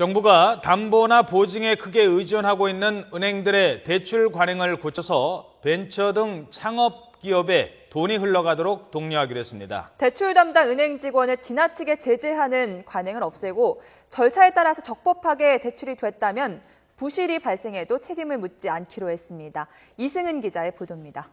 정부가 담보나 보증에 크게 의존하고 있는 은행들의 대출 관행을 고쳐서 벤처 등 창업 기업에 돈이 흘러가도록 독려하기로 했습니다. 대출 담당 은행 직원을 지나치게 제재하는 관행을 없애고 절차에 따라서 적법하게 대출이 됐다면 부실이 발생해도 책임을 묻지 않기로 했습니다. 이승은 기자의 보도입니다.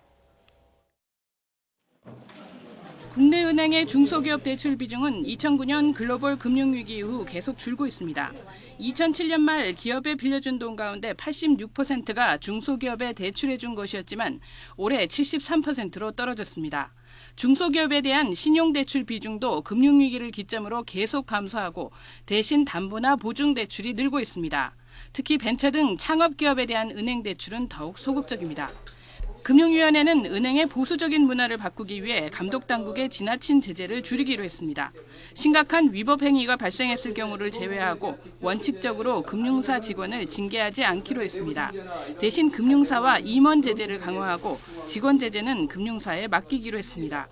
국내 은행의 중소기업 대출 비중은 2009년 글로벌 금융위기 이후 계속 줄고 있습니다. 2007년 말 기업에 빌려준 돈 가운데 86%가 중소기업에 대출해준 것이었지만 올해 73%로 떨어졌습니다. 중소기업에 대한 신용대출 비중도 금융위기를 기점으로 계속 감소하고 대신 담보나 보증대출이 늘고 있습니다. 특히 벤처 등 창업기업에 대한 은행 대출은 더욱 소극적입니다. 금융위원회는 은행의 보수적인 문화를 바꾸기 위해 감독당국의 지나친 제재를 줄이기로 했습니다. 심각한 위법 행위가 발생했을 경우를 제외하고 원칙적으로 금융사 직원을 징계하지 않기로 했습니다. 대신 금융사와 임원 제재를 강화하고 직원 제재는 금융사에 맡기기로 했습니다.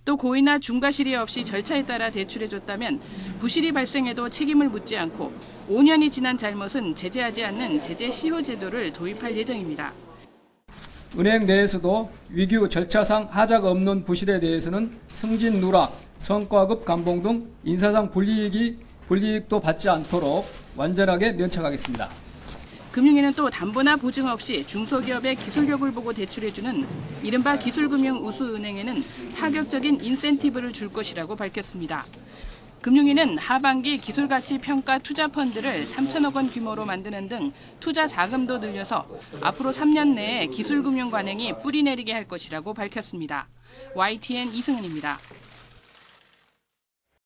또 고의나 중과실이 없이 절차에 따라 대출해줬다면 부실이 발생해도 책임을 묻지 않고 5년이 지난 잘못은 제재하지 않는 제재 시효 제도를 도입할 예정입니다. 은행 내에서도 위규 절차상 하자가 없는 부실에 대해서는 승진 누락, 성과급 감봉 등 인사상 불이익도 받지 않도록 완전하게 면책하겠습니다. 금융위는 또 담보나 보증 없이 중소기업의 기술력을 보고 대출해주는 이른바 기술금융 우수은행에는 파격적인 인센티브를 줄 것이라고 밝혔습니다. 금융위는 하반기 기술가치평가 투자펀드를 3천억 원 규모로 만드는 등 투자 자금도 늘려서 앞으로 3년 내에 기술금융 관행이 뿌리 내리게 할 것이라고 밝혔습니다. YTN 이승은입니다.